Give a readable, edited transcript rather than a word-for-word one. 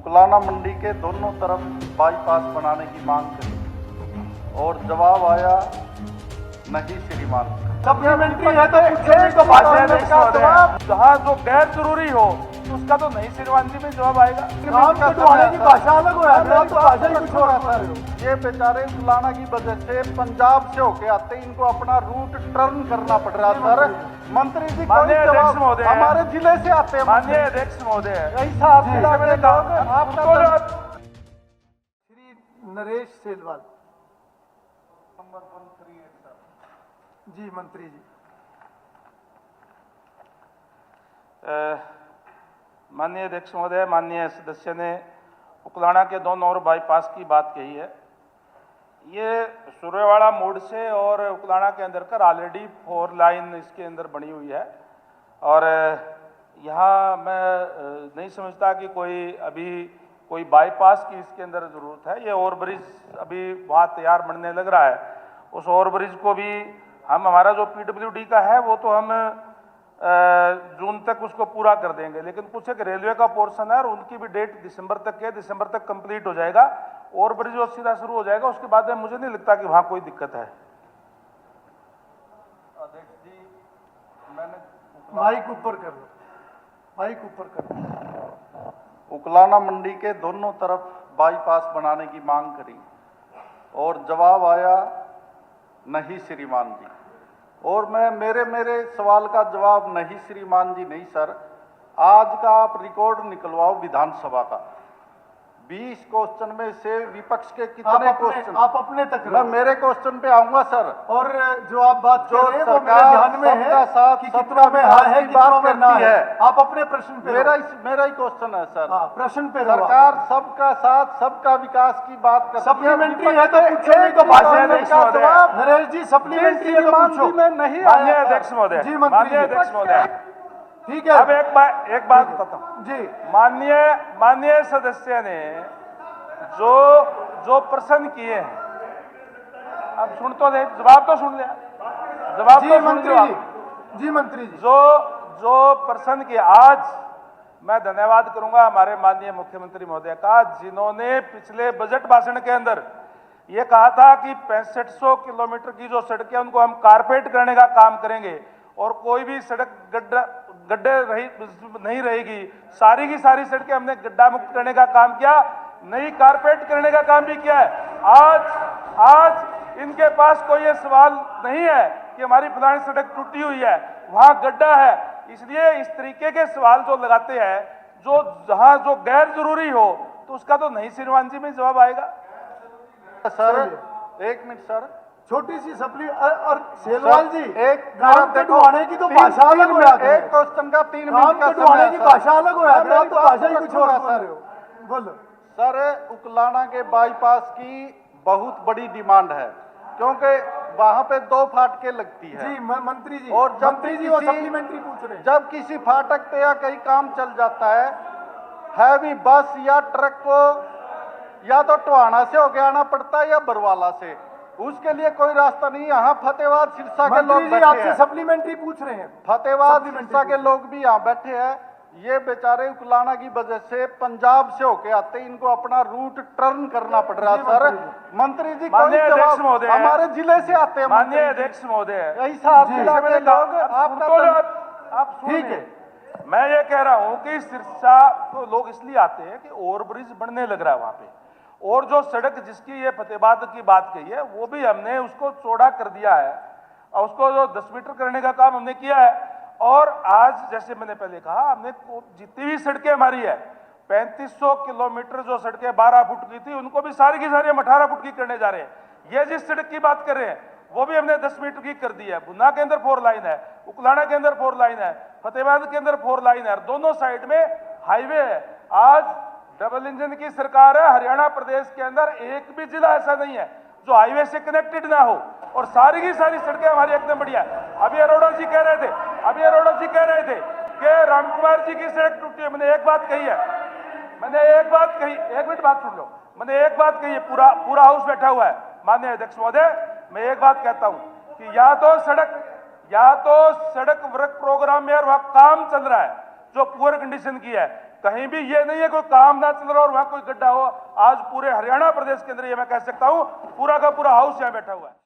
उकलाना मंडी के दोनों तरफ बाईपास बनाने की मांग करी और जवाब आया नहीं श्रीमान। सप्लीमेंट्री है तो पूछे तो भाषा जहाँ जो गैर जरूरी हो उसका तो नहीं श्रीमान जी में जवाब आएगा। काम कटवाने की भाषा अलग हो है तो भाषा ही कुछ हो रहा है। ये बेचारे उकलाना की वजह से पंजाब से होके आते इनको अपना रूट टर्न करना पड़ रहा सर। मंत्री जी कोई जवाब हमारे जिले से आते हैं। माननीय अध्यक्ष महोदय ऐसा श्री नरेश सेलवाल जी मंत्री जी। माननीय अध्यक्ष महोदय, माननीय सदस्य ने उकलाना के दोनों और बाईपास की बात कही है। ये सुरेवाड़ा मोड़ से और उकलाना के अंदर कर ऑलरेडी 4 लाइन इसके अंदर बनी हुई है और यहाँ मैं नहीं समझता कि कोई बाईपास की इसके अंदर ज़रूरत है। ये ओवरब्रिज अभी वहाँ तैयार बनने लग रहा है। उस ओवरब्रिज को भी हमारा जो PWD का है वो तो हम जून तक उसको पूरा कर देंगे, लेकिन कुछ एक रेलवे का पोर्शन है और उनकी भी डेट दिसंबर तक है। दिसंबर तक कंप्लीट हो जाएगा और ब्रिज वो सीधा शुरू हो जाएगा। उसके बाद में मुझे नहीं लगता कि वहाँ कोई दिक्कत है। अध्यक्ष जी मैंने माइक ऊपर कर लो, माइक ऊपर कर लो। उकलाना मंडी के दोनों तरफ बाईपास बनाने की मांग करी और जवाब आया नहीं श्रीमान जी। और मैं मेरे सवाल का जवाब नहीं श्रीमान जी नहीं सर। आज का आप रिकॉर्ड निकलवाओ विधानसभा का। 20 क्वेश्चन में से विपक्ष के कितने क्वेश्चन आप अपने तक मैं मेरे क्वेश्चन पे आऊंगा सर। और जो आप बात जो कर रहे हैं वो मेरे ध्यान में है साथ कि कितनों में हाँ है कितनों में ना है। आप अपने प्रश्न पे मेरा ही क्वेश्चन है सर। हाँ, प्रश्न पे सरकार सबका साथ सबका विकास की बात करती है। सप्लीमेंट्री है तो पूछे तो भाषा नरेश जी सप्लीमेंट्री है तो पूछो। में नहीं माननीय अध्यक्ष महोदय, जी मंत्री माननीय अध्यक्ष महोदय, ठीक है। अब एक बात बताता हूँ जी। माननीय सदस्य ने जो प्रश्न किए हैं, अब सुन तो दे, जवाब तो सुन लिया, जवाब जी तो सुन मंत्री लिया। जी, जी मंत्री जी। जो प्रश्न किए, आज मैं धन्यवाद करूंगा हमारे माननीय मुख्यमंत्री महोदय का, जिन्होंने पिछले बजट भाषण के अंदर ये कहा था कि 6500 किलोमीटर की जो सड़कें उनको हम कारपेट करने का काम करेंगे और कोई भी सड़क गड्ढे नहीं रहेगी। सारी की सारी सड़कें हमने गड्ढा मुक्त करने का काम किया, नई कारपेट करने का काम भी किया है। आज इनके पास कोई ये सवाल नहीं है कि हमारी फलानी सड़क टूटी हुई है, वहां गड्ढा है। इसलिए इस तरीके के सवाल जो लगाते हैं, जहां जो गैर जरूरी हो तो उसका तो नहीं श्रीमान जी में जवाब आएगा। सर एक मिनट सर, छोटी सी सप्ली और सेलवाल जी एक काम कटवाने की तो भाषा अलग हो जाती है। एक क्वेश्चन का 3 काम मिनट का कटवाने की भाषा अलग हो जाती है। आप तो भाषा ही कुछ कुछ और बोल रहे हो। बोलो सर। उकलाना के बाईपास की बहुत बड़ी डिमांड है क्योंकि वहां पे 2 फाटकें लगती है। जी मंत्री जी। और जब मंत्री जी वो सप्लीमेंट्री पूछ रहे हैं। जब किसी फाटक पे या कहीं काम चल जाता है, हैवी बस या ट्रक को या तो टोहाना से होके आना पड़ता है या बरवाला से, उसके लिए कोई रास्ता नहीं। यहाँ फतेहाबाद सिरसा के लोग बैठे आपसे हैं, सप्लीमेंट्री पूछ रहे हैं। फतेहाबाद सिरसा के लोग भी यहाँ बैठे हैं। ये बेचारे उकलाना की वजह से पंजाब से होके आते इनको अपना रूट टर्न करना पड़ रहा सर। मंत्री जी माननीय अध्यक्ष महोदय, हमारे जिले से आते हैं। माननीय अध्यक्ष महोदय, ऐसा जिला के लोग आप ठीक है। मैं ये कह रहा हूं कि सिरसा तो लोग इसलिए आते हैं कि ओवरब्रिज बनने लग रहा है वहां पे, और जो सड़क जिसकी ये फतेहाबाद की बात कही है वो भी हमने उसको चौड़ा कर दिया है और उसको जो 10 मीटर करने का काम हमने किया है। और आज जैसे मैंने पहले कहा, हमने जितनी भी सड़कें हमारी है 3500 किलोमीटर जो सड़कें 12 फुट की थी उनको भी सारी की सारी हम 18 फुट की करने जा रहे हैं। ये जिस सड़क की बात कर रहे हैं वो भी हमने 10 मीटर की कर दी है। बुन्ना के अंदर 4 लाइन है, उकलाना के अंदर 4 लाइन है, फतेहाबाद के अंदर 4 लाइन है, दोनों साइड में हाईवे है। आज डबल इंजन की सरकार है। हरियाणा प्रदेश के अंदर एक भी जिला ऐसा नहीं है जो हाईवे से कनेक्टेड ना हो, और सारी की सारी सड़कें हमारी एकदम बढ़िया है। अभी अरोड़ा जी कह रहे थे कि रामकुमार जी की सड़क टूटी है। मैंने एक बात कही है, एक मिनट बात सुन लो। मैंने एक बात कही है, पूरा हाउस बैठा हुआ है। माननीय अध्यक्ष महोदय, मैं एक बात कहता हूं कि या तो सड़क वर्क प्रोग्राम में और वहां काम चल रहा है जो पुअर कंडीशन की है, कहीं भी ये नहीं है कोई काम ना चल रहा और वहां कोई गड्ढा हो। आज पूरे हरियाणा प्रदेश के अंदर ये मैं कह सकता हूं, पूरा का पूरा हाउस यहां बैठा हुआ है।